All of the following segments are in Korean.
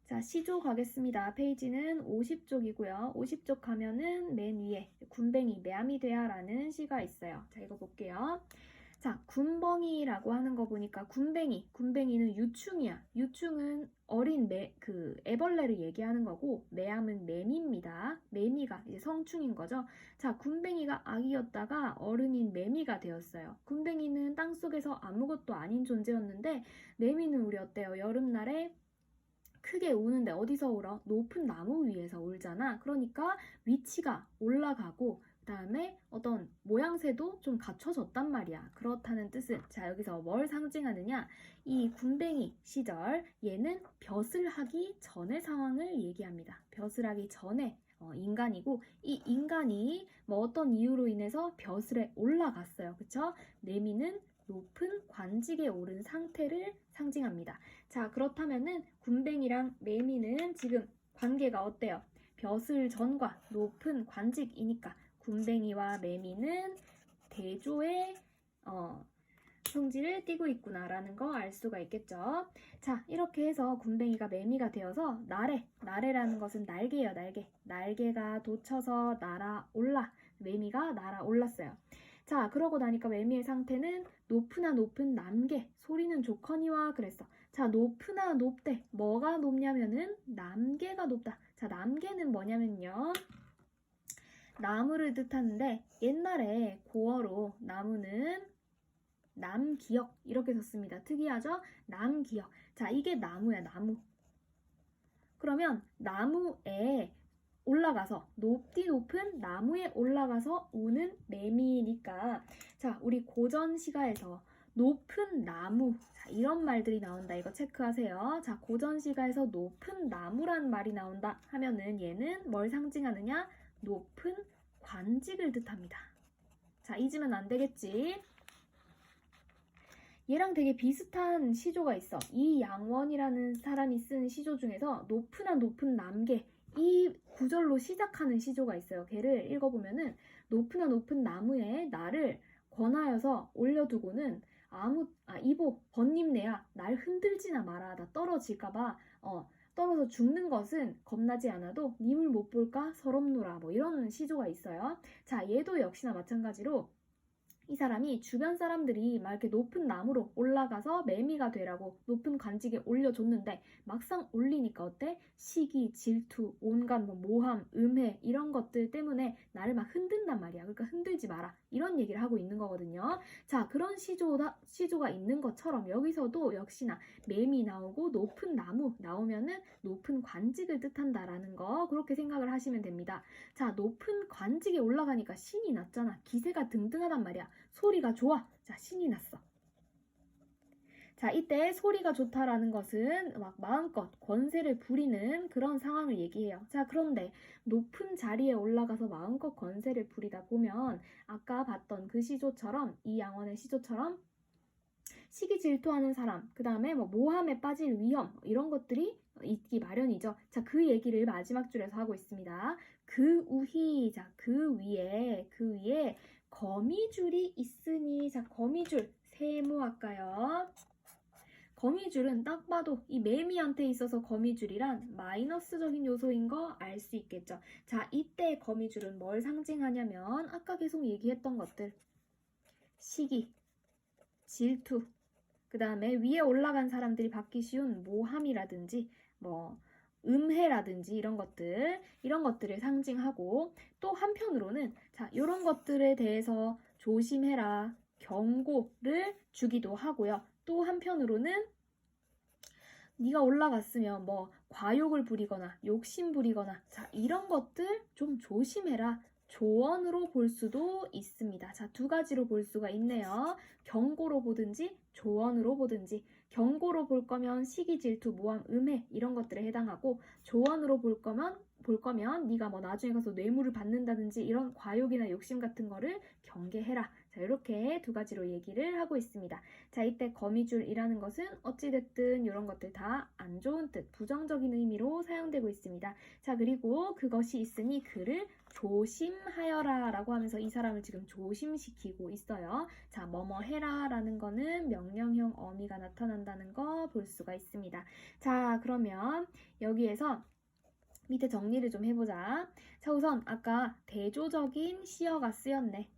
자, 시조 가겠습니다. 페이지는 50쪽이고요. 50쪽 가면은 맨 위에 군뱅이 매암이 돼야 라는 시가 있어요. 자, 이거 볼게요. 자, 군벙이라고 하는 거 보니까 군뱅이는 유충이야. 유충은 어린 애벌레를 얘기하는 거고, 매암은 매미입니다. 매미가 이제 성충인 거죠. 자, 군뱅이가 아기였다가 어른인 매미가 되었어요. 군뱅이는 땅속에서 아무것도 아닌 존재였는데, 매미는 우리 어때요? 여름날에 크게 우는데 어디서 울어? 높은 나무 위에서 울잖아. 그러니까 위치가 올라가고 그 다음에 어떤 모양새도 좀 갖춰졌단 말이야. 그렇다는 뜻은 자 여기서 뭘 상징하느냐? 이 군뱅이 시절 얘는 벼슬 하기 전의 상황을 얘기합니다. 벼슬 하기 전에 인간이고 이 인간이 뭐 어떤 이유로 인해서 벼슬에 올라갔어요. 그쵸? 매미는 높은 관직에 오른 상태를 상징합니다. 자, 그렇다면은 군뱅이랑 매미는 지금 관계가 어때요? 벼슬 전과 높은 관직이니까 군뱅이와 매미는 대조의 성질을 띠고 있구나라는 거 알 수가 있겠죠. 자, 이렇게 해서 군뱅이가 매미가 되어서 나래라는 것은 날개예요, 날개. 날개가 돋쳐서 날아올라. 매미가 날아올랐어요. 자, 그러고 나니까 매미의 상태는 높으나 높은 남개, 소리는 좋거니와 그랬어. 자, 높으나 높대. 뭐가 높냐면은 남개가 높다. 자, 남개는 뭐냐면요. 나무를 뜻하는데 옛날에 고어로 나무는 남기역 이렇게 썼습니다. 특이하죠? 남기역. 자, 이게 나무야, 나무. 그러면 나무에 올라가서 높디 높은 나무에 올라가서 우는 매미니까 자 우리 고전 시가에서 높은 나무 자, 이런 말들이 나온다. 이거 체크하세요. 자 고전 시가에서 높은 나무란 말이 나온다 하면은 얘는 뭘 상징하느냐? 높은 관직을 뜻합니다. 자 잊으면 안 되겠지? 얘랑 되게 비슷한 시조가 있어. 이양원이라는 사람이 쓴 시조 중에서 높으나 높은 남계 이 구절로 시작하는 시조가 있어요. 걔를 읽어보면은 높으나 높은 나무에 나를 권하여서 올려두고는 이보 번님내야 날 흔들지나 마라. 나 떨어질까봐 떨어져 죽는 것은 겁나지 않아도 님을 못 볼까 서럽노라. 뭐 이런 시조가 있어요. 자 얘도 역시나 마찬가지로 이 사람이 주변 사람들이 막 이렇게 높은 나무로 올라가서 매미가 되라고 높은 관직에 올려줬는데 막상 올리니까 어때? 시기, 질투, 온갖 뭐 모함, 음해 이런 것들 때문에 나를 막 흔든단 말이야. 그러니까 흔들지 마라. 이런 얘기를 하고 있는 거거든요. 자, 그런 시조가 있는 것처럼 여기서도 역시나 매미 나오고 높은 나무 나오면은 높은 관직을 뜻한다라는 거 그렇게 생각을 하시면 됩니다. 자, 높은 관직에 올라가니까 신이 났잖아. 기세가 등등하단 말이야. 소리가 좋아. 자, 신이 났어. 자, 이때 소리가 좋다라는 것은 막 마음껏 권세를 부리는 그런 상황을 얘기해요. 자, 그런데 높은 자리에 올라가서 마음껏 권세를 부리다 보면 아까 봤던 그 시조처럼 이양원의 시조처럼 시기 질투하는 사람, 그 다음에 뭐 모함에 빠질 위험 이런 것들이 있기 마련이죠. 자, 그 얘기를 마지막 줄에서 하고 있습니다. 그 위에 거미줄이 있으니 자, 거미줄 세모할까요? 거미줄은 딱 봐도 이 매미한테 있어서 거미줄이란 마이너스적인 요소인 거 알 수 있겠죠. 자, 이때 거미줄은 뭘 상징하냐면 아까 계속 얘기했던 것들 시기, 질투, 그 다음에 위에 올라간 사람들이 받기 쉬운 모함이라든지 뭐 음해라든지 이런 것들을 상징하고 또 한편으로는 자 이런 것들에 대해서 조심해라 경고를 주기도 하고요. 또 한편으로는 네가 올라갔으면 뭐 과욕을 부리거나 욕심 부리거나 자 이런 것들 좀 조심해라 조언으로 볼 수도 있습니다. 자, 두 가지로 볼 수가 있네요. 경고로 보든지 조언으로 보든지 경고로 볼 거면 시기, 질투, 모함, 음해 이런 것들에 해당하고 조언으로 볼 거면 볼 거면 네가 뭐 나중에 가서 뇌물을 받는다든지 이런 과욕이나 욕심 같은 거를 경계해라. 자, 이렇게 두 가지로 얘기를 하고 있습니다. 자, 이때 거미줄이라는 것은 어찌됐든 이런 것들 다 안 좋은 뜻, 부정적인 의미로 사용되고 있습니다. 자, 그리고 그것이 있으니 그를 조심하여라 라고 하면서 이 사람을 지금 조심시키고 있어요. 자, 뭐뭐 해라 라는 거는 명령형 어미가 나타난다는 거 볼 수가 있습니다. 자, 그러면 여기에서 밑에 정리를 좀 해보자. 자, 우선 아까 대조적인 시어가 쓰였네.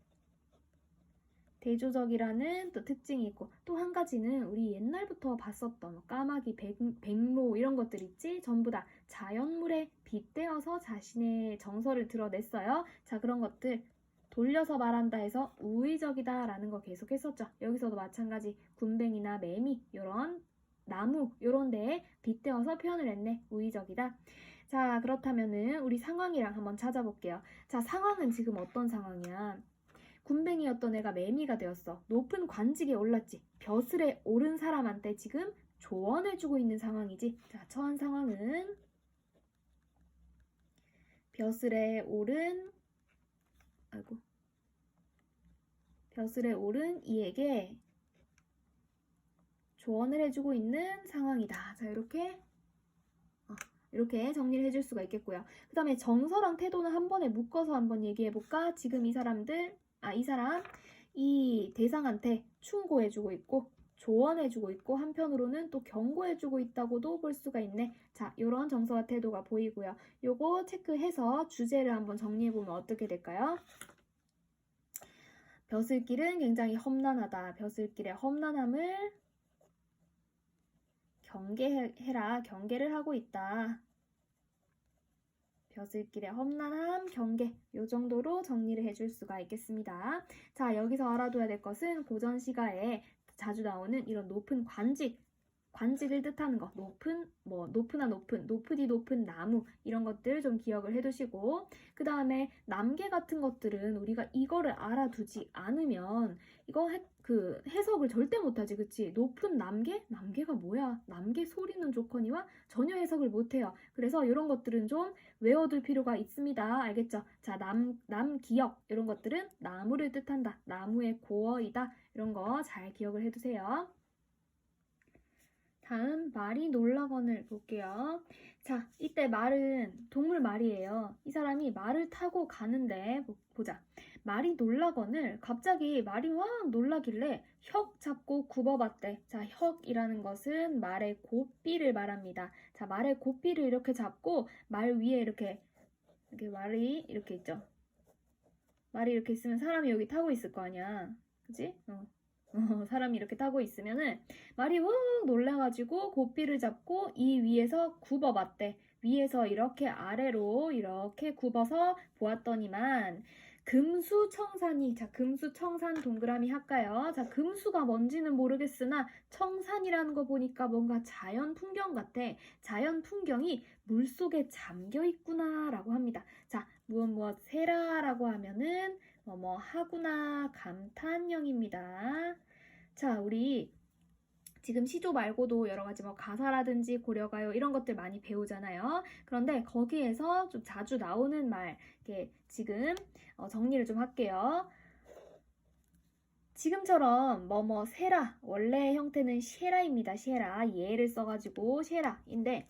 대조적이라는 또 특징이 있고, 또 한 가지는 우리 옛날부터 봤었던 까마귀, 백로 이런 것들 있지? 전부 다 자연물에 빗대어서 자신의 정서를 드러냈어요. 자, 그런 것들 돌려서 말한다 해서 우의적이다 라는 거 계속 했었죠. 여기서도 마찬가지 굼벵이나 매미 이런 나무 이런 데에 빗대어서 표현을 했네. 우의적이다. 자, 그렇다면은 우리 상황이랑 한번 찾아볼게요. 자, 상황은 지금 어떤 상황이야? 굼벵이였던 애가 매미가 되었어. 높은 관직에 올랐지. 벼슬에 오른 사람한테 지금 조언해주고 있는 상황이지. 자, 처한 상황은 벼슬에 오른 이에게 조언을 해주고 있는 상황이다. 자, 이렇게 정리를 해줄 수가 있겠고요. 그 다음에 정서랑 태도는 한 번에 묶어서 한번 얘기해볼까? 지금 이 사람, 이 대상한테 충고해주고 있고, 조언해주고 있고, 한편으로는 또 경고해주고 있다고도 볼 수가 있네. 자, 이런 정서와 태도가 보이고요. 요거 체크해서 주제를 한번 정리해보면 어떻게 될까요? 벼슬길은 굉장히 험난하다. 벼슬길의 험난함을 경계해라. 경계를 하고 있다. 벼슬길의 험난함, 경계 요 정도로 정리를 해줄 수가 있겠습니다. 자, 여기서 알아둬야 될 것은 고전 시가에 자주 나오는 이런 높은 관직을 뜻하는 거, 높으나 높으디 높은 나무 이런 것들 좀 기억을 해두시고, 그 다음에 남계 같은 것들은 우리가 이거를 알아두지 않으면 이거 해석을 절대 못하지, 그치? 높은 남계가 뭐야? 남계 소리는 좋거니와 전혀 해석을 못해요. 그래서 이런 것들은 좀 외워둘 필요가 있습니다. 알겠죠? 자, 남기역 이런 것들은 나무를 뜻한다. 나무의 고어이다. 이런 거 잘 기억을 해두세요. 다음 말이 놀라거늘 볼게요. 자, 이때 말은 동물 말이에요. 이 사람이 말을 타고 가는데 보자. 말이 놀라거늘 갑자기 말이 확 놀라길래 혁 잡고 굽어봤대. 자, 혁이라는 것은 말의 고삐를 말합니다. 자, 말의 고삐를 이렇게 잡고 말 위에 이렇게 말이 이렇게 있죠. 말이 이렇게 있으면 사람이 여기 타고 있을 거 아니야. 그치? 사람이 이렇게 타고 있으면은 말이 확 놀라가지고 고삐를 잡고 이 위에서 굽어봤대. 위에서 이렇게 아래로 이렇게 굽어서 보았더니만 금수청산이, 자, 금수청산 동그라미 할까요? 자, 금수가 뭔지는 모르겠으나 청산이라는 거 보니까 뭔가 자연 풍경 같아. 자연 풍경이 물속에 잠겨 있구나 라고 합니다. 자, 무엇 세라라고 하면은 뭐뭐 하구나 감탄형입니다. 자, 우리 지금 시조 말고도 여러 가지 뭐 가사라든지 고려가요 이런 것들 많이 배우잖아요. 그런데 거기에서 좀 자주 나오는 말, 이렇게 지금 정리를 좀 할게요. 지금처럼 뭐뭐 세라, 원래 형태는 셰라입니다. 셰라, 예를 써가지고 셰라인데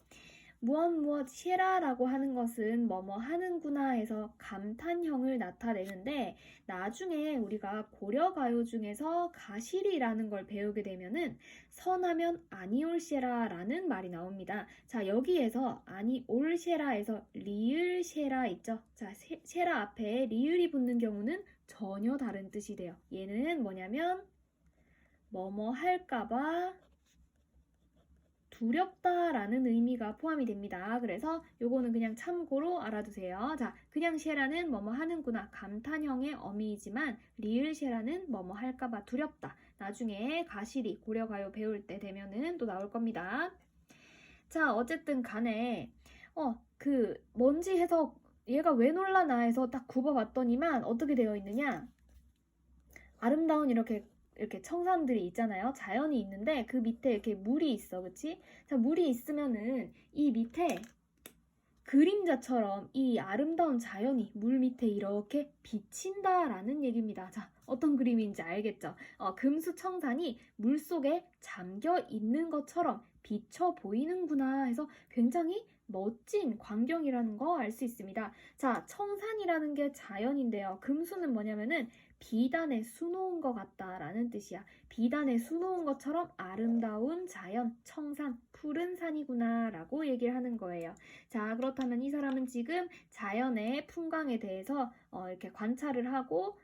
무엇 셰라라고 하는 것은 뭐뭐 하는구나 해서 감탄형을 나타내는데, 나중에 우리가 고려가요 중에서 가시리라는 걸 배우게 되면은 선하면 아니올셰라라는 말이 나옵니다. 자, 여기에서 아니올셰라에서 리을셰라 있죠. 자, 셰라 앞에 리을이 붙는 경우는 전혀 다른 뜻이 돼요. 얘는 뭐냐면 뭐뭐 할까봐 두렵다라는 의미가 포함이 됩니다. 그래서 요거는 그냥 참고로 알아두세요. 자, 그냥 셰라는 뭐뭐 하는구나 감탄형의 어미이지만 리을 셰라는 뭐뭐 할까봐 두렵다. 나중에 가시리 고려가요 배울 때 되면은 또 나올 겁니다. 자, 어쨌든 간에 뭔지 해석 얘가 왜 놀라나 해서 딱 굽어봤더니만 어떻게 되어 있느냐, 아름다운 이렇게 청산들이 있잖아요. 자연이 있는데 그 밑에 이렇게 물이 있어. 그치? 자, 물이 있으면은 이 밑에 그림자처럼 이 아름다운 자연이 물 밑에 이렇게 비친다라는 얘기입니다. 자, 어떤 그림인지 알겠죠? 금수청산이 물 속에 잠겨 있는 것처럼 비쳐 보이는구나 해서 굉장히 멋진 광경이라는 거 알 수 있습니다. 자, 청산이라는 게 자연인데요. 금수는 뭐냐면은 비단에 수놓은 것 같다라는 뜻이야. 비단에 수놓은 것처럼 아름다운 자연, 청산, 푸른 산이구나 라고 얘기를 하는 거예요. 자, 그렇다면 이 사람은 지금 자연의 풍광에 대해서 이렇게 관찰을 하고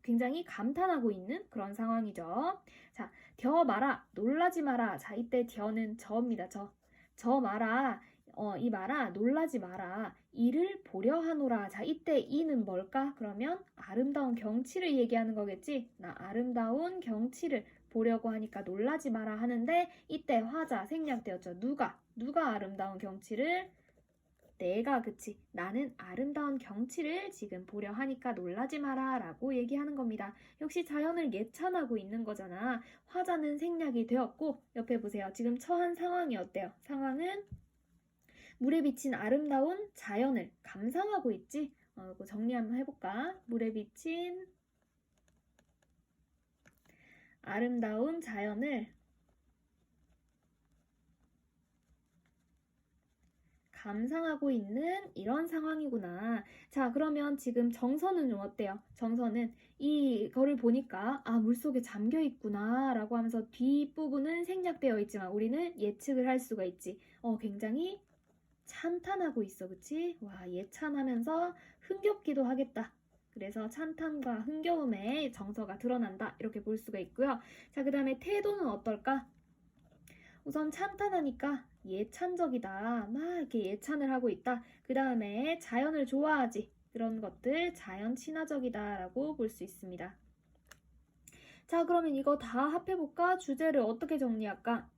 굉장히 감탄하고 있는 그런 상황이죠. 자, 겨 마라, 놀라지 마라. 자, 이때 겨는 저입니다. 저 마라. 이 마라, 놀라지 마라. 이를 보려 하노라. 자, 이때 이는 뭘까? 그러면 아름다운 경치를 얘기하는 거겠지? 나 아름다운 경치를 보려고 하니까 놀라지 마라 하는데 이때 화자 생략되었죠. 누가 아름다운 경치를? 내가, 그치? 나는 아름다운 경치를 지금 보려 하니까 놀라지 마라 라고 얘기하는 겁니다. 역시 자연을 예찬하고 있는 거잖아. 화자는 생략이 되었고 옆에 보세요. 지금 처한 상황이 어때요? 상황은 물에 비친 아름다운 자연을 감상하고 있지? 이거 정리 한번 해볼까? 물에 비친 아름다운 자연을 감상하고 있는 이런 상황이구나. 자, 그러면 지금 정서는 좀 어때요? 정서는 이거를 보니까 물속에 잠겨 있구나 라고 하면서 뒷부분은 생략되어 있지만 우리는 예측을 할 수가 있지. 굉장히 찬탄하고 있어, 그치? 와, 예찬하면서 흥겹기도 하겠다. 그래서 찬탄과 흥겨움의 정서가 드러난다. 이렇게 볼 수가 있고요. 자, 그 다음에 태도는 어떨까? 우선 찬탄하니까 예찬적이다. 막 이렇게 예찬을 하고 있다. 그 다음에 자연을 좋아하지. 그런 것들 자연 친화적이다 라고 볼 수 있습니다. 자, 그러면 이거 다 합해볼까? 주제를 어떻게 정리할까?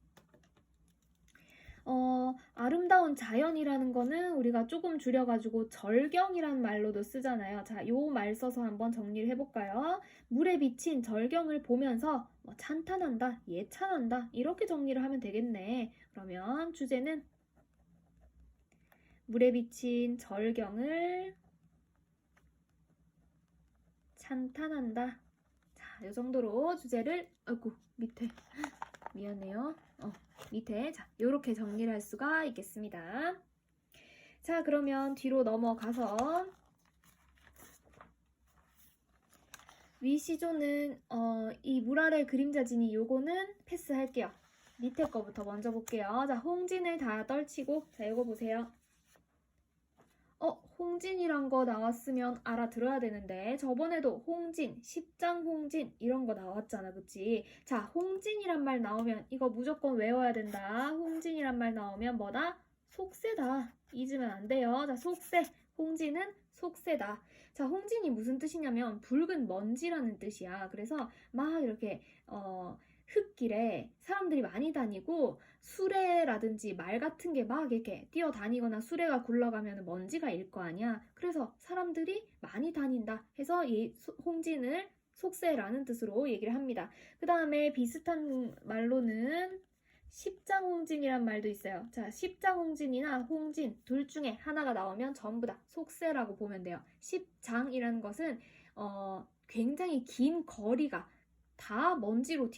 아름다운 자연이라는 거는 우리가 조금 줄여가지고 절경이란 말로도 쓰잖아요. 자, 요 말 써서 한번 정리를 해볼까요? 물에 비친 절경을 보면서 찬탄한다, 예찬한다 이렇게 정리를 하면 되겠네. 그러면 주제는 물에 비친 절경을 찬탄한다. 자, 요 정도로 주제를 아이고 밑에 미안해요. 밑에 자 요렇게 정리를 할 수가 있겠습니다. 자, 그러면 뒤로 넘어가서 위시조는 이 물 아래 그림자진이 요거는 패스할게요. 밑에 거부터 먼저 볼게요. 자, 홍진을 다 떨치고 자 요거 보세요. 홍진이란 거 나왔으면 알아들어야 되는데 저번에도 홍진, 십장 홍진 이런 거 나왔잖아, 그치? 자, 홍진이란 말 나오면 이거 무조건 외워야 된다. 홍진이란 말 나오면 뭐다? 속세다. 잊으면 안 돼요. 자, 속세. 홍진은 속세다. 자, 홍진이 무슨 뜻이냐면 붉은 먼지라는 뜻이야. 그래서 막 이렇게 흙길에 사람들이 많이 다니고 수레라든지 말 같은 게 막 이렇게 뛰어다니거나 수레가 굴러가면 먼지가 일 거 아니야. 그래서 사람들이 많이 다닌다 해서 이 홍진을 속세라는 뜻으로 얘기를 합니다. 그 다음에 비슷한 말로는 십장홍진이란 말도 있어요. 자, 십장홍진이나 홍진 둘 중에 하나가 나오면 전부 다 속세라고 보면 돼요. 십장이라는 것은 굉장히 긴 거리가 다 먼지로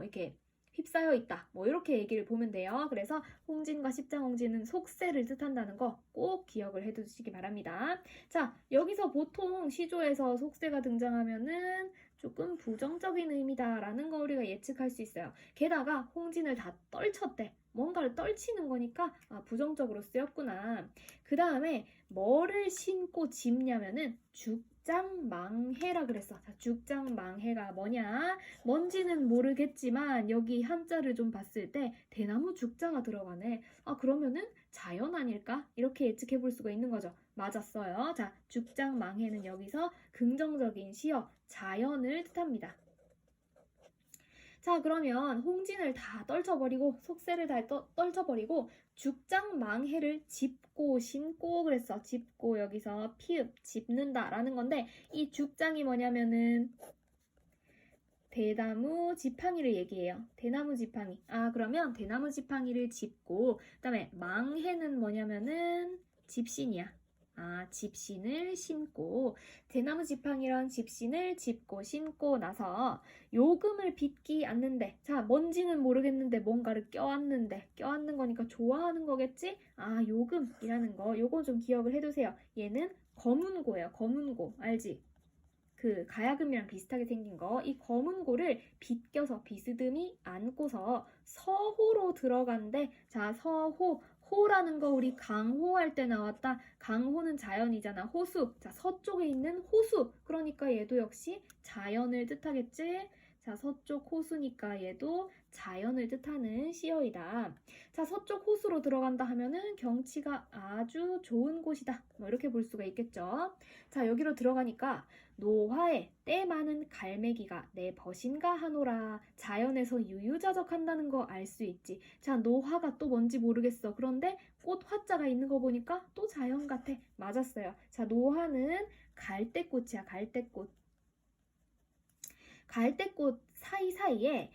이렇게 휩싸여 있다. 이렇게 얘기를 보면 돼요. 그래서 홍진과 십장홍진은 속세를 뜻한다는 거 꼭 기억을 해두시기 바랍니다. 자, 여기서 보통 시조에서 속세가 등장하면은 조금 부정적인 의미다라는 거 우리가 예측할 수 있어요. 게다가 홍진을 다 떨쳤대. 뭔가를 떨치는 거니까 부정적으로 쓰였구나. 그 다음에 뭐를 신고 짚냐면은 죽장망해라 그랬어. 자, 죽장망해가 뭐냐? 뭔지는 모르겠지만 여기 한자를 좀 봤을 때 대나무 죽자가 들어가네. 그러면은 자연 아닐까? 이렇게 예측해 볼 수가 있는 거죠. 맞았어요. 자, 죽장망해는 여기서 긍정적인 시어, 자연을 뜻합니다. 자, 그러면 홍진을 다 떨쳐버리고 속세를 다 떨쳐버리고 죽장망해를 짚고 신고 그랬어. 짚고 여기서 피읍 짚는다 라는 건데 이 죽장이 뭐냐면은 대나무 지팡이를 얘기해요. 대나무 지팡이. 그러면 대나무 지팡이를 짚고 그다음에 망해는 뭐냐면은 집신이야. 아, 집신을 신고, 대나무 지팡이랑 집신을 짚고 신고 나서 요금을 빚기 않는데, 자, 뭔지는 모르겠는데 뭔가를 껴안는데, 껴안는 거니까 좋아하는 거겠지? 아, 요금이라는 거, 요거 좀 기억을 해두세요. 얘는 거문고예요. 거문고, 알지? 그 가야금이랑 비슷하게 생긴 거, 이 검은고를 빗겨서 비스듬히 안고서 서호로 들어간대. 자, 서호. 호라는 거 우리 강호 할 때 나왔다. 강호는 자연이잖아. 호수. 자, 서쪽에 있는 호수. 그러니까 얘도 역시 자연을 뜻하겠지? 자, 서쪽 호수니까 얘도 자연을 뜻하는 시어이다. 자, 서쪽 호수로 들어간다 하면은 경치가 아주 좋은 곳이다. 뭐 이렇게 볼 수가 있겠죠. 자, 여기로 들어가니까 노화에 때 많은 갈매기가 내 벗인가 하노라. 자연에서 유유자적한다는 거 알 수 있지. 자, 노화가 또 뭔지 모르겠어. 그런데 꽃 화자가 있는 거 보니까 또 자연 같아. 맞았어요. 자, 노화는 갈대꽃이야. 갈대꽃. 갈대꽃 사이사이에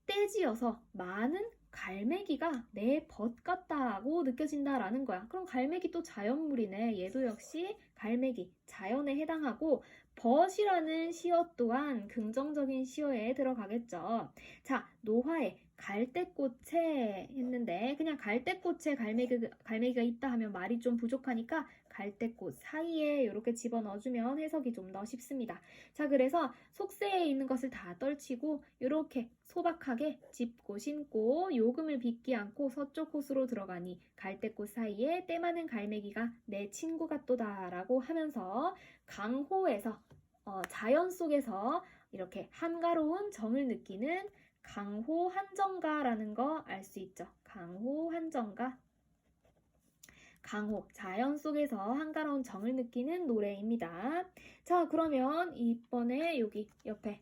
떼지어서 많은 갈매기가 내 벗 같다고 느껴진다라는 거야. 그럼 갈매기 또 자연물이네. 얘도 역시 갈매기, 자연에 해당하고 벗이라는 시어 또한 긍정적인 시어에 들어가겠죠. 자, 노화에 갈대꽃에 했는데 그냥 갈대꽃에 갈매기가 있다 하면 말이 좀 부족하니까 갈대꽃 사이에 이렇게 집어넣어주면 해석이 좀 더 쉽습니다. 자, 그래서 속세에 있는 것을 다 떨치고 이렇게 소박하게 짚고 신고 요금을 빚지 않고 서쪽 호수로 들어가니 갈대꽃 사이에 때 많은 갈매기가 내 친구 같도다 라고 하면서 강호에서 자연 속에서 이렇게 한가로운 정을 느끼는 강호 한정가라는 거 알 수 있죠. 강호 한정가. 강호, 자연 속에서 한가로운 정을 느끼는 노래입니다. 자, 그러면 이번에 여기 옆에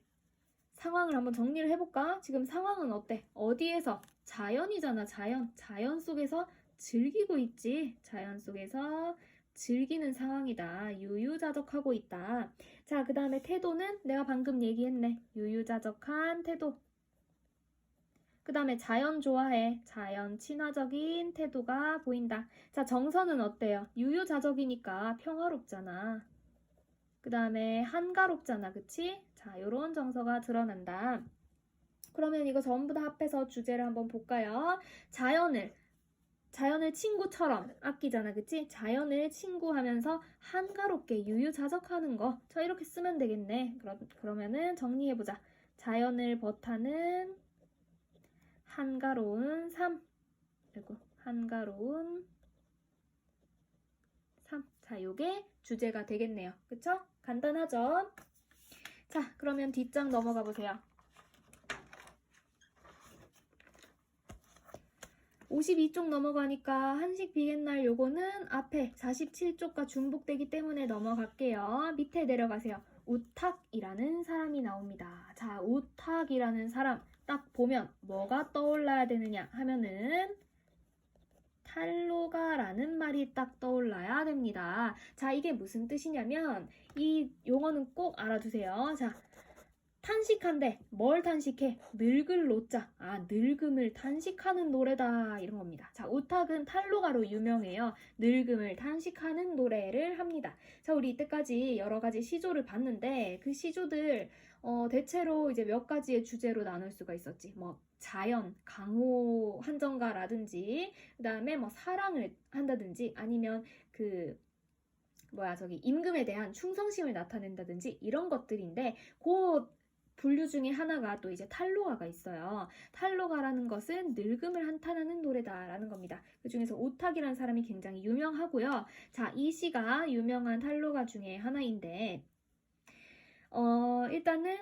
상황을 한번 정리를 해볼까? 지금 상황은 어때? 어디에서? 자연이잖아, 자연. 자연 속에서 즐기고 있지. 자연 속에서 즐기는 상황이다. 유유자적하고 있다. 자, 그 다음에 태도는 내가 방금 얘기했네. 유유자적한 태도. 그 다음에 자연 좋아해. 자연 친화적인 태도가 보인다. 자, 정서는 어때요? 유유자적이니까 평화롭잖아. 그 다음에 한가롭잖아. 그치? 자, 요런 정서가 드러난다. 그러면 이거 전부 다 합해서 주제를 한번 볼까요? 자연을 친구처럼 아끼잖아. 그치? 자연을 친구하면서 한가롭게 유유자적하는 거. 자, 이렇게 쓰면 되겠네. 그러면은 정리해보자. 자연을 벗하는 한가로운 삶. 그리고 한가로운 삶. 자, 요게 주제가 되겠네요. 그쵸? 간단하죠? 자, 그러면 뒷장 넘어가 보세요. 52쪽 넘어가니까 한식 비엔날 요거는 앞에 47쪽과 중복되기 때문에 넘어갈게요. 밑에 내려가세요. 우탁이라는 사람이 나옵니다. 자, 우탁이라는 사람 딱 보면 뭐가 떠올라야 되느냐 하면은 탈로가라는 말이 딱 떠올라야 됩니다. 자, 이게 무슨 뜻이냐면 이 용어는 꼭 알아두세요. 자, 탄식한데 뭘 탄식해? 늙을 노자. 아, 늙음을 탄식하는 노래다 이런 겁니다. 자, 우탁은 탈로가로 유명해요. 늙음을 탄식하는 노래를 합니다. 자, 우리 이때까지 여러 가지 시조를 봤는데 그 시조들 대체로 이제 몇 가지의 주제로 나눌 수가 있었지. 뭐 자연, 강호 한정가라든지 그 다음에 뭐 사랑을 한다든지 아니면 임금에 대한 충성심을 나타낸다든지 이런 것들인데 그 분류 중에 하나가 또 이제 탈로가가 있어요. 탈로가라는 것은 늙음을 한탄하는 노래다라는 겁니다. 그 중에서 오탁이라는 사람이 굉장히 유명하고요. 자, 이 시가 유명한 탈로가 중에 하나인데 일단은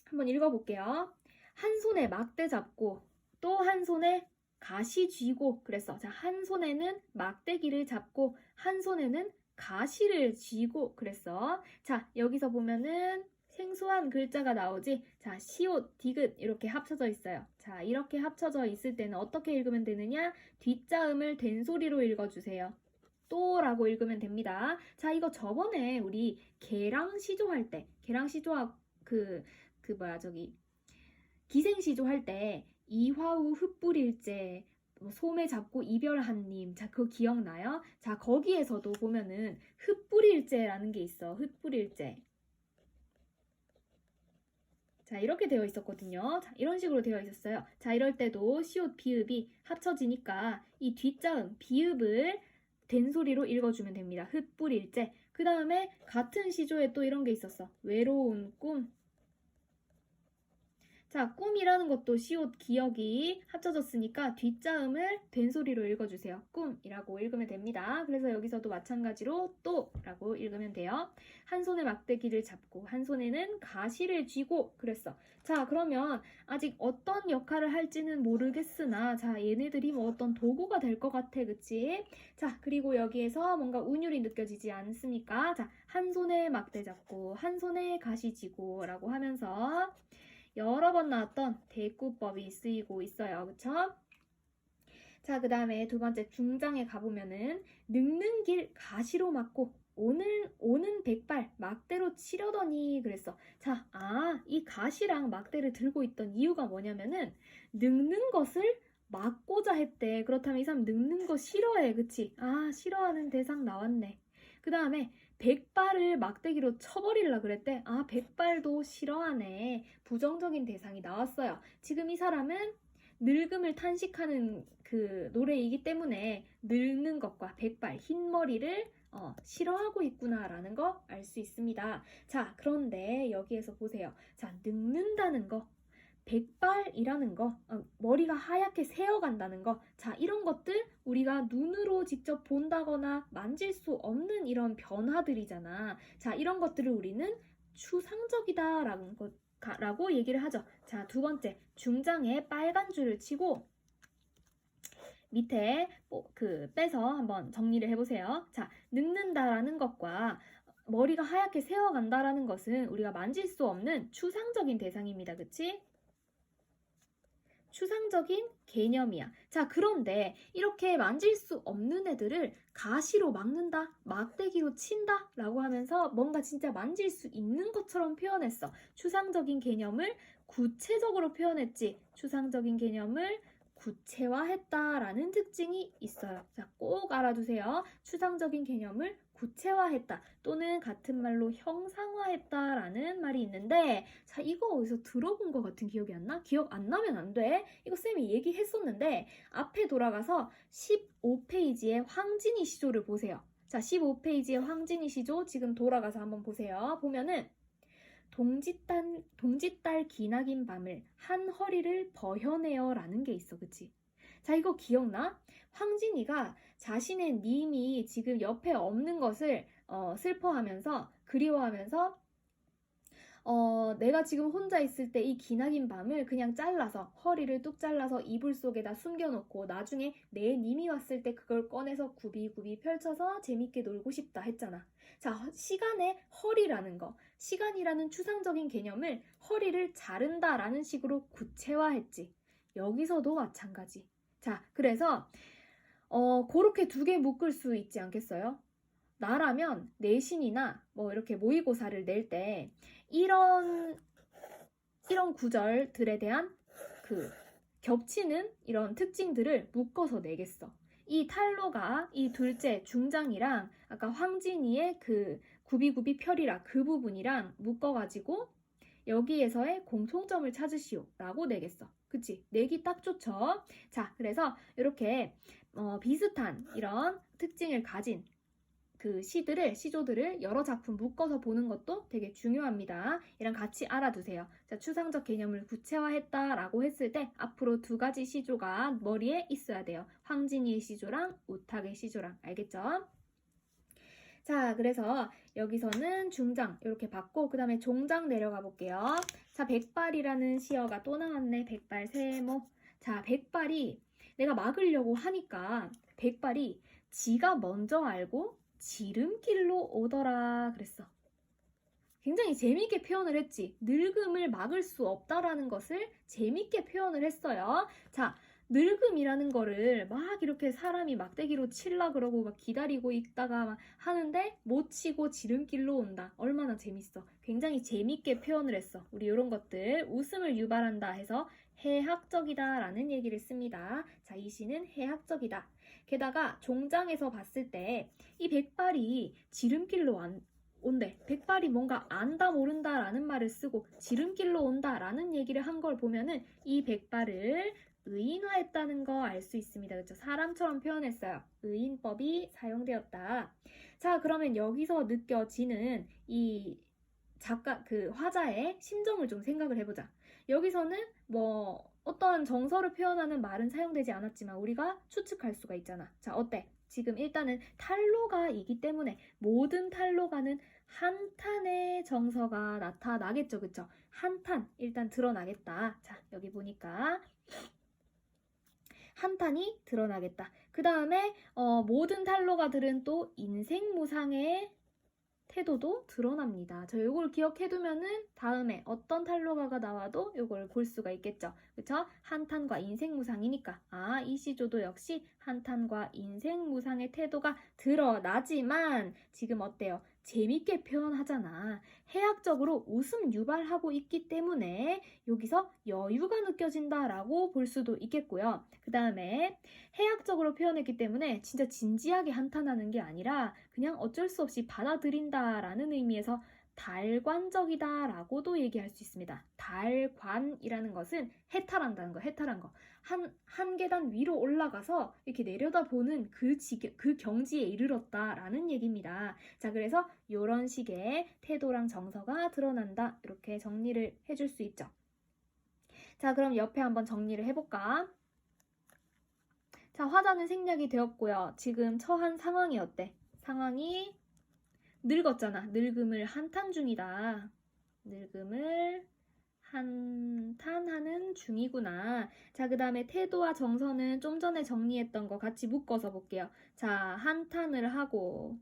한번 읽어볼게요. 한 손에 막대 잡고 또 한 손에 가시 쥐고 그랬어. 자, 한 손에는 막대기를 잡고 한 손에는 가시를 쥐고 그랬어. 자, 여기서 보면은 생소한 글자가 나오지. 자, 시옷, 디귿 이렇게 합쳐져 있어요. 자, 이렇게 합쳐져 있을 때는 어떻게 읽으면 되느냐? 뒷자음을 된소리로 읽어주세요. 또라고 읽으면 됩니다. 자, 이거 저번에 우리 개랑시조 할 때, 개랑시조와 기생시조 할 때 이화우 흩뿌릴제 소매 잡고 이별한 님. 자, 그거 기억나요? 자, 거기에서도 보면은 흩뿌릴제라는 게 있어. 흩뿌릴제. 자, 이렇게 되어 있었거든요. 자, 이런 식으로 되어 있었어요. 자, 이럴 때도 시옷, 비읍이 합쳐지니까 이 뒷자음, 비읍을 된소리로 읽어주면 됩니다. 흩뿌릴제. 그 다음에 같은 시조에 또 이런 게 있었어. 외로운 꿈. 자, 꿈이라는 것도 시옷 기억이 합쳐졌으니까 뒷자음을 된소리로 읽어주세요. 꿈이라고 읽으면 됩니다. 그래서 여기서도 마찬가지로 또라고 읽으면 돼요. 한 손에 막대기를 잡고 한 손에는 가시를 쥐고 그랬어. 자, 그러면 아직 어떤 역할을 할지는 모르겠으나 자, 얘네들이 뭐 어떤 도구가 될 것 같아. 그치? 자, 그리고 여기에서 뭔가 운율이 느껴지지 않습니까? 자, 한 손에 막대 잡고 한 손에 가시 쥐고 라고 하면서 여러 번 나왔던 대꾸법이 쓰이고 있어요. 그쵸? 자, 그 다음에 두 번째 중장에 가보면은 늙는 길 가시로 막고 오는 백발 막대로 치려더니 그랬어. 자, 이 가시랑 막대를 들고 있던 이유가 뭐냐면은 늙는 것을 막고자 했대. 그렇다면 이 사람 늙는 거 싫어해. 그치? 싫어하는 대상 나왔네. 그 다음에 백발을 막대기로 쳐버리려 그랬대. 백발도 싫어하네. 부정적인 대상이 나왔어요. 지금 이 사람은 늙음을 탄식하는 그 노래이기 때문에 늙는 것과 백발, 흰머리를 싫어하고 있구나라는 거 알 수 있습니다. 자, 그런데 여기에서 보세요. 자, 늙는다는 거, 백발이라는 거, 머리가 하얗게 새어간다는 거, 자, 이런 것들 우리가 눈으로 직접 본다거나 만질 수 없는 이런 변화들이잖아. 자, 이런 것들을 우리는 추상적이다라는 라고 얘기를 하죠. 자, 두 번째, 중장에 빨간 줄을 치고 밑에 빼서 한번 정리를 해보세요. 자, 늙는다라는 것과 머리가 하얗게 새어간다라는 것은 우리가 만질 수 없는 추상적인 대상입니다. 그치? 추상적인 개념이야. 자, 그런데 이렇게 만질 수 없는 애들을 가시로 막는다, 막대기로 친다 라고 하면서 뭔가 진짜 만질 수 있는 것처럼 표현했어. 추상적인 개념을 구체적으로 표현했지. 추상적인 개념을 구체화했다라는 특징이 있어요. 자, 꼭 알아두세요. 추상적인 개념을 구체화했다 또는 같은 말로 형상화했다라는 말이 있는데 자, 이거 어디서 들어본 것 같은 기억이 안 나? 기억 안 나면 안 돼. 이거 쌤이 얘기했었는데 앞에 돌아가서 15페이지의 황진이 시조를 보세요. 자, 15페이지의 황진이 시조 지금 돌아가서 한번 보세요. 보면은 동짓달 기나긴 밤을 한 허리를 버혀내어 라는 게 있어. 그치? 자, 이거 기억나? 황진이가 자신의 님이 지금 옆에 없는 것을 슬퍼하면서 그리워하면서 내가 지금 혼자 있을 때 이 기나긴 밤을 그냥 잘라서 허리를 뚝 잘라서 이불 속에다 숨겨놓고 나중에 내 님이 왔을 때 그걸 꺼내서 굽이굽이 펼쳐서 재밌게 놀고 싶다 했잖아. 자, 시간의 허리라는 거, 시간이라는 추상적인 개념을 허리를 자른다라는 식으로 구체화했지. 여기서도 마찬가지. 자, 그래서 그렇게 두 개 묶을 수 있지 않겠어요? 나라면 내신이나 뭐 이렇게 모의고사를 낼 때 이런 구절들에 대한 그 겹치는 이런 특징들을 묶어서 내겠어. 이 탈로가 이 둘째 중장이랑 아까 황진이의 그 구비구비 펼이라 그 부분이랑 묶어가지고 여기에서의 공통점을 찾으시오 라고 내겠어. 그치? 내기 딱 좋죠? 자, 그래서 이렇게 비슷한 이런 특징을 가진 그 시조들을 여러 작품 묶어서 보는 것도 되게 중요합니다. 이랑 같이 알아두세요. 자, 추상적 개념을 구체화했다라고 했을 때 앞으로 두 가지 시조가 머리에 있어야 돼요. 황진이의 시조랑 우탁의 시조랑. 알겠죠? 자, 그래서 여기서는 중장 이렇게 봤고 그 다음에 종장 내려가 볼게요. 자, 백발이라는 시어가 또 나왔네. 백발 세모. 자, 백발이 내가 막으려고 하니까 백발이 지가 먼저 알고 지름길로 오더라 그랬어. 굉장히 재미있게 표현을 했지. 늙음을 막을 수 없다라는 것을 재미있게 표현을 했어요. 자, 늙음이라는 거를 막 이렇게 사람이 막대기로 칠라 그러고 막 기다리고 있다가 막 하는데 못 치고 지름길로 온다. 얼마나 재밌어. 굉장히 재미있게 표현을 했어. 우리 이런 것들 웃음을 유발한다 해서 해학적이다라는 얘기를 씁니다. 자, 이 시는 해학적이다. 게다가 종장에서 봤을 때 이 백발이 지름길로 온대. 백발이 뭔가 안다 모른다라는 말을 쓰고 지름길로 온다라는 얘기를 한 걸 보면은 이 백발을 의인화했다는 거 알 수 있습니다. 그렇죠? 사람처럼 표현했어요. 의인법이 사용되었다. 자, 그러면 여기서 느껴지는 이 작가, 그 화자의 심정을 좀 생각을 해보자. 여기서는 뭐 어떠한 정서를 표현하는 말은 사용되지 않았지만 우리가 추측할 수가 있잖아. 자, 어때? 지금 일단은 탄로가이기 때문에 모든 탄로가는 한탄의 정서가 나타나겠죠. 그쵸? 한탄 일단 드러나겠다. 자, 여기 보니까 한탄이 드러나겠다. 그 다음에 모든 탄로가들은 또 인생무상의 태도도 드러납니다. 저 요걸 기억해두면은 다음에 어떤 탄로가가 나와도 요걸 볼 수가 있겠죠. 그쵸? 한탄과 인생무상이니까 이 시조도 역시 한탄과 인생무상의 태도가 드러나지만 지금 어때요? 재밌게 표현하잖아. 해학적으로 웃음 유발하고 있기 때문에 여기서 여유가 느껴진다라고 볼 수도 있겠고요. 그 다음에 해학적으로 표현했기 때문에 진짜 진지하게 한탄하는 게 아니라 그냥 어쩔 수 없이 받아들인다라는 의미에서 달관적이다라고도 얘기할 수 있습니다. 달관이라는 것은 해탈한다는 거, 해탈한 거. 한 계단 위로 올라가서 이렇게 내려다보는 그 경지에 이르렀다라는 얘기입니다. 자, 그래서 이런 식의 태도랑 정서가 드러난다. 이렇게 정리를 해줄 수 있죠. 자, 그럼 옆에 한번 정리를 해볼까? 자, 화자는 생략이 되었고요. 지금 처한 상황이 어때? 상황이 늙었잖아. 늙음을 한탄 중이다. 늙음을 한탄하는 중이구나. 자, 그 다음에 태도와 정서는 좀 전에 정리했던 거 같이 묶어서 볼게요. 자, 한탄을 하고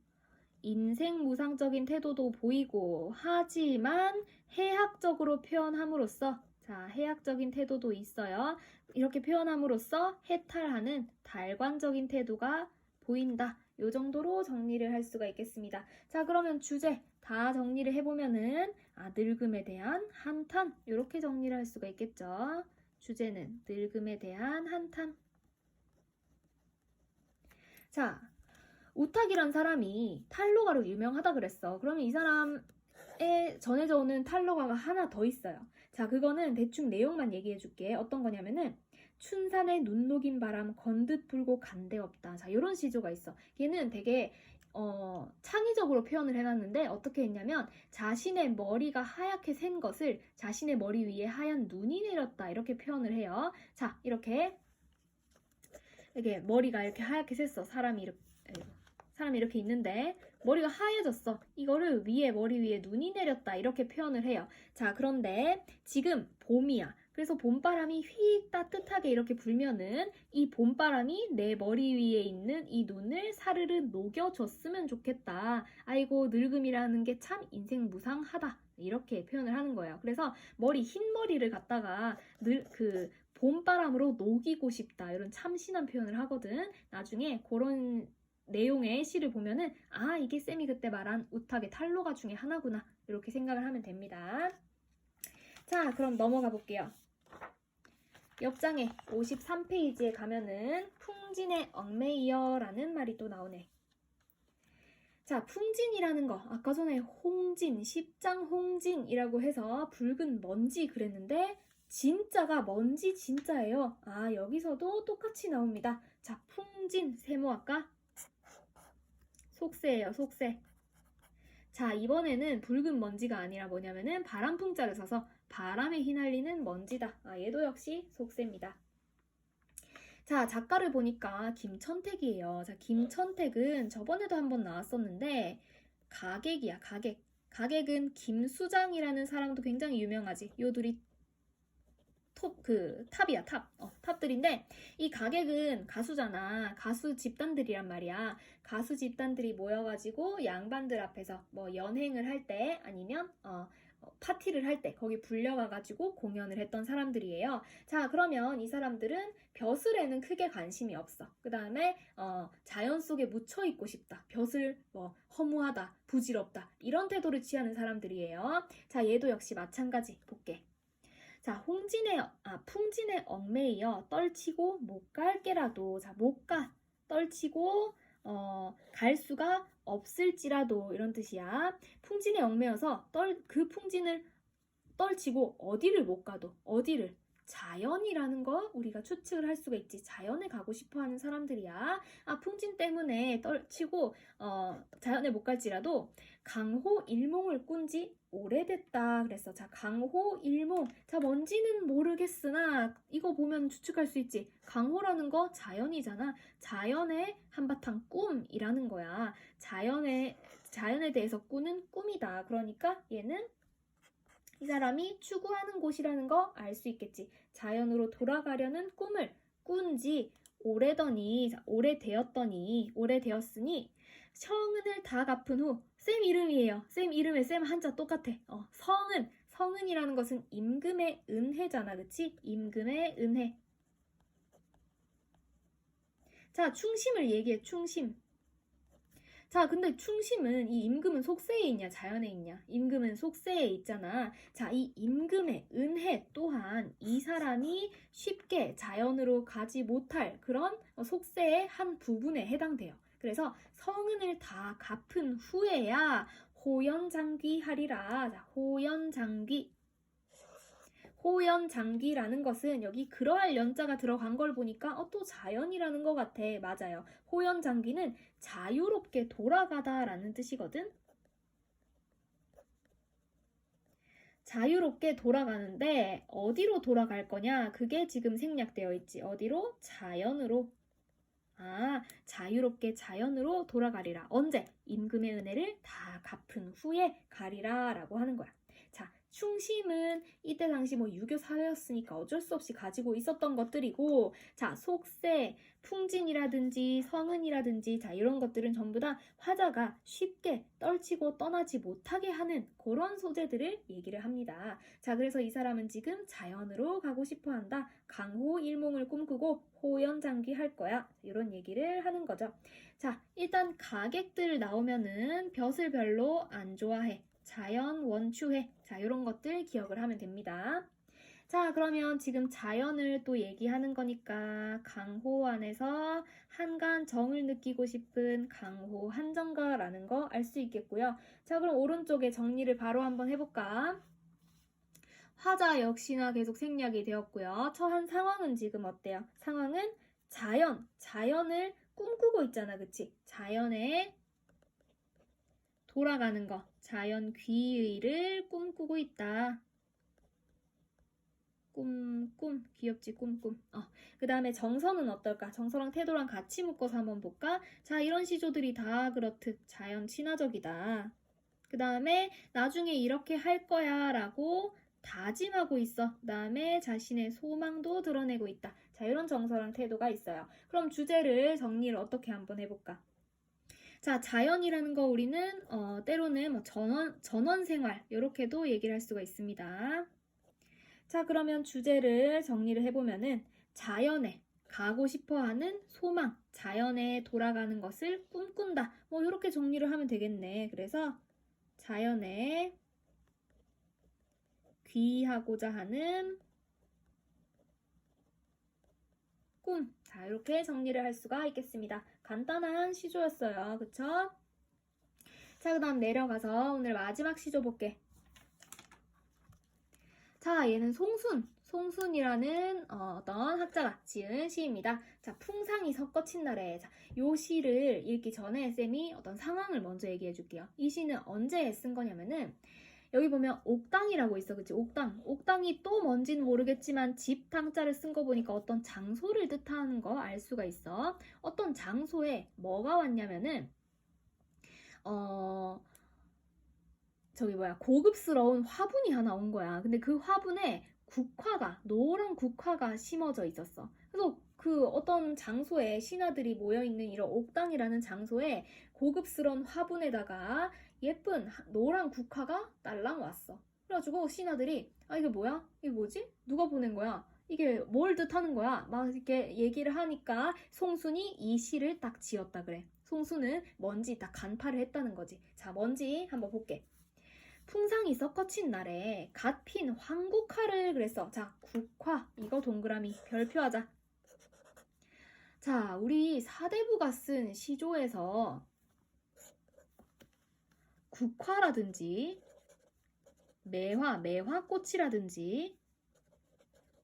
인생무상적인 태도도 보이고 하지만 해학적으로 표현함으로써 자, 해학적인 태도도 있어요. 이렇게 표현함으로써 해탈하는 달관적인 태도가 보인다. 요 정도로 정리를 할 수가 있겠습니다. 자, 그러면 주제 다 정리를 해보면은 늙음에 대한 한탄 이렇게 정리를 할 수가 있겠죠. 주제는 늙음에 대한 한탄. 자, 우탁이란 사람이 탈로가로 유명하다 그랬어. 그러면 이 사람에 전해져 오는 탈로가가 하나 더 있어요. 자, 그거는 대충 내용만 얘기해 줄게. 어떤 거냐면은 춘산의 눈 녹인 바람 건듯 불고 간데 없다. 자, 이런 시조가 있어. 얘는 되게 창의적으로 표현을 해놨는데 어떻게 했냐면 자신의 머리가 하얗게 샌 것을 자신의 머리 위에 하얀 눈이 내렸다 이렇게 표현을 해요. 자, 이렇게 머리가 이렇게 하얗게 샜어. 사람이 이렇게 있는데 머리가 하얘졌어. 이거를 머리 위에 눈이 내렸다 이렇게 표현을 해요. 자, 그런데 지금 봄이야. 그래서 봄바람이 휙 따뜻하게 이렇게 불면은 이 봄바람이 내 머리 위에 있는 이 눈을 사르르 녹여줬으면 좋겠다. 아이고, 늙음이라는 게 참 인생 무상하다. 이렇게 표현을 하는 거예요. 그래서 흰 머리를 갖다가 봄바람으로 녹이고 싶다. 이런 참신한 표현을 하거든. 나중에 그런 내용의 시를 보면은 이게 쌤이 그때 말한 우탁의 탈로가 중에 하나구나. 이렇게 생각을 하면 됩니다. 자, 그럼 넘어가 볼게요. 옆장에 53페이지에 가면은 풍진의 얽매이어라는 말이 또 나오네. 자, 풍진이라는 거 아까 전에 홍진, 십장홍진이라고 해서 붉은 먼지 그랬는데 진짜가 먼지 진짜예요. 여기서도 똑같이 나옵니다. 자, 풍진 세모할까? 속세예요, 속세. 자, 이번에는 붉은 먼지가 아니라 뭐냐면은 바람풍자를 써서 바람에 휘날리는 먼지다. 얘도 역시 속세입니다. 자, 작가를 보니까 김천택이에요. 자, 김천택은 저번에도 한번 나왔었는데 가객이야, 가객. 가객은 김수장이라는 사람도 굉장히 유명하지. 요 둘이 탑이야, 탑. 탑들인데 이 가객은 가수잖아. 가수 집단들이란 말이야. 가수 집단들이 모여가지고 양반들 앞에서 뭐 연행을 할 때 아니면 파티를 할 때 거기 불려가가지고 공연을 했던 사람들이에요. 자, 그러면 이 사람들은 벼슬에는 크게 관심이 없어. 그 다음에 자연 속에 묻혀있고 싶다. 벼슬 허무하다, 부질없다 이런 태도를 취하는 사람들이에요. 자, 얘도 역시 마찬가지 볼게. 자, 풍진의 얽매이어 떨치고 못 갈게라도. 자, 못 가. 떨치고 갈 수가 없을지라도 이런 뜻이야. 풍진에 얽매여서 그 풍진을 떨치고 어디를 못 가도. 어디를? 자연이라는 거 우리가 추측을 할 수가 있지. 자연에 가고 싶어 하는 사람들이야. 풍진 때문에 떨치고 자연에 못 갈지라도 강호 일몽을 꾼 지 오래됐다 그랬어. 자, 강호 일몽. 자, 뭔지는 모르겠으나 이거 보면 추측할 수 있지. 강호라는 거 자연이잖아. 자연의 한바탕 꿈이라는 거야. 자연에 대해서 꾸는 꿈이다. 그러니까 얘는 이 사람이 추구하는 곳이라는 거 알 수 있겠지. 자연으로 돌아가려는 꿈을 꾼 지 오래되었으니 성은을 다 갚은 후. 쌤 이름이에요. 쌤 이름에 쌤 한자 똑같아. 성은이라는 것은 임금의 은혜잖아. 그치? 임금의 은혜. 자, 충심을 얘기해. 충심. 자, 근데 충심은 이 임금은 속세에 있냐 자연에 있냐? 임금은 속세에 있잖아. 자, 이 임금의 은혜 또한 이 사람이 쉽게 자연으로 가지 못할 그런 속세의 한 부분에 해당돼요. 그래서 성은을 다 갚은 후에야 호연장귀 하리라. 자, 호연장귀라는 것은 여기 그러할 연자가 들어간 걸 보니까 또 자연이라는 것 같아. 맞아요. 호연장귀는 자유롭게 돌아가다 라는 뜻이거든. 자유롭게 돌아가는데 어디로 돌아갈 거냐? 그게 지금 생략되어 있지. 어디로? 자연으로. 자유롭게 자연으로 돌아가리라. 언제? 임금의 은혜를 다 갚은 후에 가리라 라고 하는 거야. 자, 충심은 이때 당시 유교 사회였으니까 어쩔 수 없이 가지고 있었던 것들이고, 자, 속세, 풍진이라든지 성은이라든지 자, 이런 것들은 전부 다 화자가 쉽게 떨치고 떠나지 못하게 하는 그런 소재들을 얘기를 합니다. 자, 그래서 이 사람은 지금 자연으로 가고 싶어 한다. 강호 일몽을 꿈꾸고 호연장귀 할 거야. 이런 얘기를 하는 거죠. 자, 일단 가객들 나오면은 벼슬 별로 안 좋아해. 자연 원추해. 자, 이런 것들 기억을 하면 됩니다. 자, 그러면 지금 자연을 또 얘기하는 거니까 강호 안에서 한간 정을 느끼고 싶은 강호 한정가라는 거 알 수 있겠고요. 자, 그럼 오른쪽에 정리를 바로 한번 해볼까? 화자 역시나 계속 생략이 되었고요. 처한 상황은 지금 어때요? 상황은 자연을 꿈꾸고 있잖아. 그치? 자연에 돌아가는 거. 자연 귀의를 꿈꾸고 있다. 귀엽지, 꿈. 그 다음에 정서는 어떨까? 정서랑 태도랑 같이 묶어서 한번 볼까? 자, 이런 시조들이 다 그렇듯 자연 친화적이다. 그 다음에 나중에 이렇게 할 거야 라고 다짐하고 있어. 그 다음에 자신의 소망도 드러내고 있다. 자, 이런 정서랑 태도가 있어요. 그럼 주제를 정리를 어떻게 한번 해볼까? 자, 자연이라는 거 우리는 때로는 전원 생활 이렇게도 얘기를 할 수가 있습니다. 자, 그러면 주제를 정리를 해보면은 자연에 가고 싶어하는 소망, 자연에 돌아가는 것을 꿈꾼다. 이렇게 정리를 하면 되겠네. 그래서 자연에 귀하고자 하는 꿈. 자, 이렇게 정리를 할 수가 있겠습니다. 간단한 시조였어요. 그쵸? 자, 그 다음 내려가서 오늘 마지막 시조 볼게. 자, 얘는 송순이라는 어떤 학자가 지은 시입니다. 자, 풍상이 섞어친 날에. 자, 요 시를 읽기 전에 쌤이 어떤 상황을 먼저 얘기해 줄게요. 이 시는 언제 쓴 거냐면은 여기 보면 옥당이라고 있어. 그치? 옥당이 또 뭔지는 모르겠지만 집 당자를 쓴 거 보니까 어떤 장소를 뜻하는 거 알 수가 있어. 어떤 장소에 뭐가 왔냐면은 고급스러운 화분이 하나 온 거야. 근데 그 화분에 노란 국화가 심어져 있었어. 그래서 그 어떤 장소에 신하들이 모여있는 이런 옥당이라는 장소에 고급스러운 화분에다가 예쁜 노란 국화가 딸랑 왔어. 그래가지고 신하들이 이게 뭐야? 이게 뭐지? 누가 보낸 거야? 이게 뭘 뜻하는 거야? 막 이렇게 얘기를 하니까 송순이 이 시를 딱 지었다 그래. 송순은 뭔지 딱 간파를 했다는 거지. 자, 뭔지 한번 볼게. 풍상이 썩거친 날에 갓 핀 황국화를 그랬어. 자, 국화 이거 동그라미 별표하자. 자, 우리 사대부가 쓴 시조에서 국화라든지 매화꽃이라든지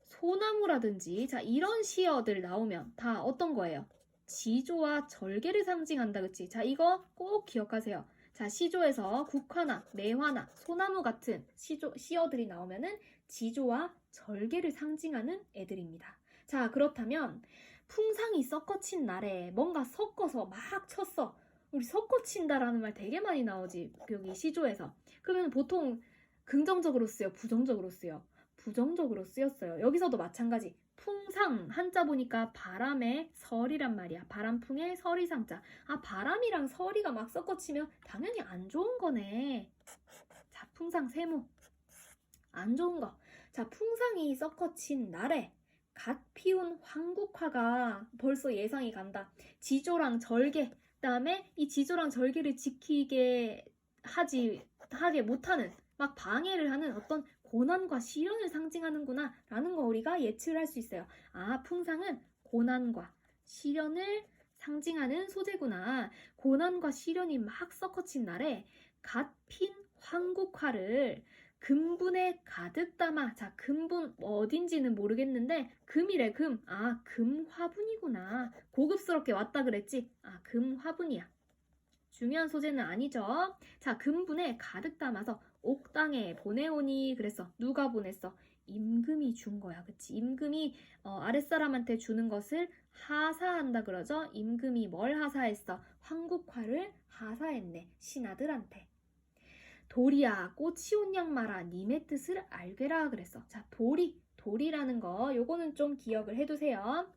소나무라든지 자 이런 시어들 나오면 다 어떤 거예요? 지조와 절개를 상징한다, 그치? 자, 이거 꼭 기억하세요. 자, 시조에서 국화나 매화나 소나무 같은 시어들이 나오면은 지조와 절개를 상징하는 애들입니다. 자, 그렇다면 풍상이 썩거친 날에 뭔가 섞어서 막 쳤어. 우리 섞어친다라는 말 되게 많이 나오지, 여기 시조에서. 그러면 보통 긍정적으로 쓰여, 부정적으로 쓰여? 부정적으로 쓰였어요. 여기서도 마찬가지. 풍상 한자 보니까 바람의 설이란 말이야. 바람풍의 설이상자. 아, 바람이랑 설이가 막 섞어치면 당연히 안 좋은 거네. 자, 풍상 세모. 안 좋은 거. 자, 풍상이 섞어친 날에 갓 피운 황국화가 벌써 예상이 간다. 지조랑 절개. 그다음에 이 지조랑 절개를 지키게 하게 못하는 막 방해를 하는 어떤 고난과 시련을 상징하는구나 라는 거 우리가 예측을 할 수 있어요. 아, 풍상은 고난과 시련을 상징하는 소재구나. 고난과 시련이 막 섞어친 날에 갓 핀 황국화를 금분에 가득 담아. 자, 금분 어딘지는 모르겠는데 금이래, 금. 아, 금화분이구나. 고급스럽게 왔다 그랬지? 아, 금화분이야. 중요한 소재는 아니죠. 자, 금분에 가득 담아서 옥당에 보내오니 그랬어. 누가 보냈어? 임금이 준 거야. 그치? 임금이 아랫사람한테 주는 것을 하사한다 그러죠. 임금이 뭘 하사했어? 황국화를 하사했네. 신하들한테. 도리야 꽃이 온 양 마라 님의 뜻을 알게라 그랬어. 자, 도리라는 거 요거는 좀 기억을 해두세요.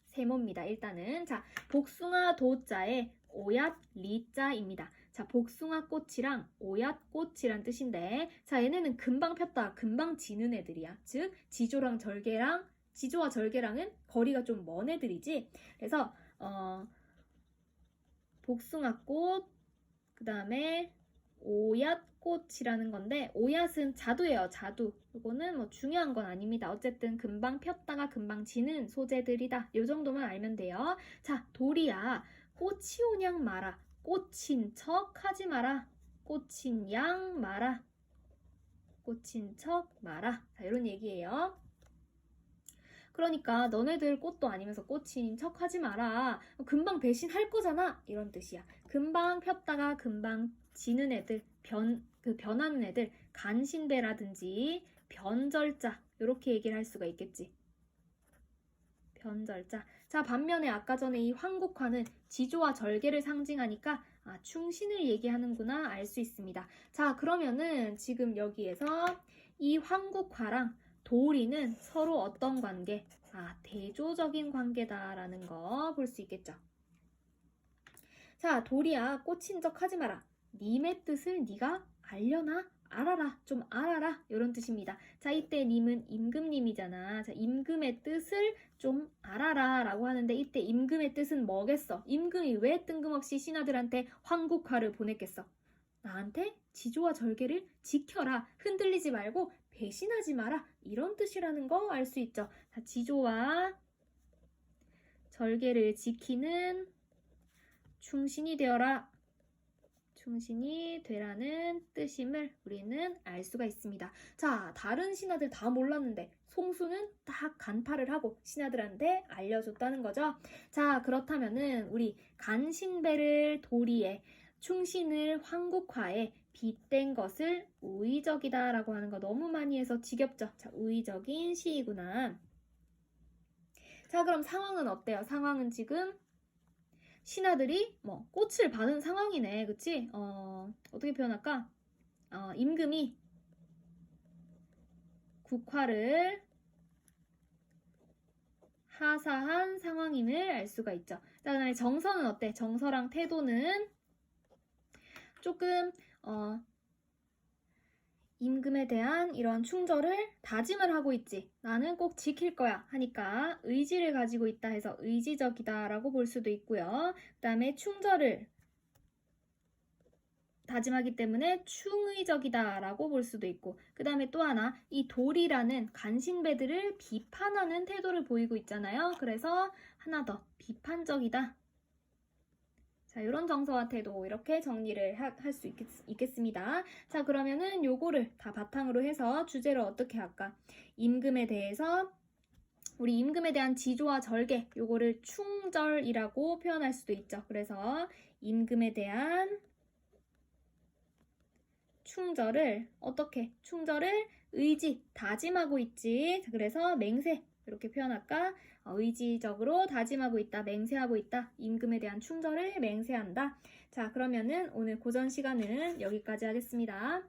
세모입니다. 일단은 자, 복숭아 도자에 오얏 리자입니다. 자, 복숭아 꽃이랑 오얏 꽃이란 뜻인데 자, 얘네는 금방 폈다 금방 지는 애들이야. 즉 지조와 절개랑은 거리가 좀 먼 애들이지. 그래서 복숭아 꽃 그 다음에 오얏꽃이라는 건데 오얏은 자두예요. 자두. 이거는 뭐 중요한 건 아닙니다. 어쨌든 금방 폈다가 금방 지는 소재들이다. 요 정도만 알면 돼요. 자, 도리야 꽃이 오냥 마라. 꽃인 척 하지 마라. 꽃인 양 마라. 꽃인 척 마라. 자, 이런 얘기예요. 그러니까 너네들 꽃도 아니면서 꽃인 척 하지 마라. 금방 배신할 거잖아. 이런 뜻이야. 금방 폈다가 금방 지는 애들, 변하는 애들, 간신배라든지 변절자 이렇게 얘기를 할 수가 있겠지. 변절자. 자, 반면에 아까 전에 이 황국화는 지조와 절개를 상징하니까 아, 충신을 얘기하는구나 알 수 있습니다. 자, 그러면은 지금 여기에서 이 황국화랑 도리는 서로 어떤 관계? 아, 대조적인 관계다라는 거 볼 수 있겠죠. 자, 도리야 꽃인 척 하지 마라. 님의 뜻을 네가 알려나? 알아라. 좀 알아라. 이런 뜻입니다. 자, 이때 님은 임금님이잖아. 자, 임금의 뜻을 좀 알아라 라고 하는데 이때 임금의 뜻은 뭐겠어? 임금이 왜 뜬금없이 신하들한테 황국화를 보냈겠어? 나한테 지조와 절개를 지켜라. 흔들리지 말고 배신하지 마라. 이런 뜻이라는 거 알 수 있죠. 자, 지조와 절개를 지키는 충신이 되어라. 충신이 되라는 뜻임을 우리는 알 수가 있습니다. 자, 다른 신하들 다 몰랐는데 송수는 딱 간파를 하고 신하들한테 알려줬다는 거죠. 자, 그렇다면은 우리 간신배를 도리에 충신을 황국화에 빗댄 것을 우의적이다 라고 하는 거 너무 많이 해서 지겹죠. 자, 우의적인 시이구나. 자, 그럼 상황은 어때요? 상황은 지금 신하들이 뭐 꽃을 받은 상황이네. 그치? 어떻게 표현할까? 임금이 국화를 하사한 상황임을 알 수가 있죠. 자, 그다음에 정서는 어때? 정서랑 태도는 조금 임금에 대한 이런 충절을 다짐을 하고 있지. 나는 꼭 지킬 거야 하니까 의지를 가지고 있다 해서 의지적이다 라고 볼 수도 있고요. 그 다음에 충절을 다짐하기 때문에 충의적이다 라고 볼 수도 있고, 그 다음에 또 하나, 이 돌이라는 간신배들을 비판하는 태도를 보이고 있잖아요. 그래서 하나 더, 비판적이다. 자, 이런 정서와 태도 이렇게 정리를 할 수 있겠습니다. 자, 그러면은 요거를 다 바탕으로 해서 주제를 어떻게 할까? 임금에 대해서 우리 임금에 대한 지조와 절개 요거를 충절이라고 표현할 수도 있죠. 그래서 임금에 대한 충절을 어떻게? 충절을 의지, 다짐하고 있지. 그래서 맹세 이렇게 표현할까? 의지적으로 다짐하고 있다, 맹세하고 있다. 임금에 대한 충절을 맹세한다. 자, 그러면은 오늘 고전 시간은 여기까지 하겠습니다.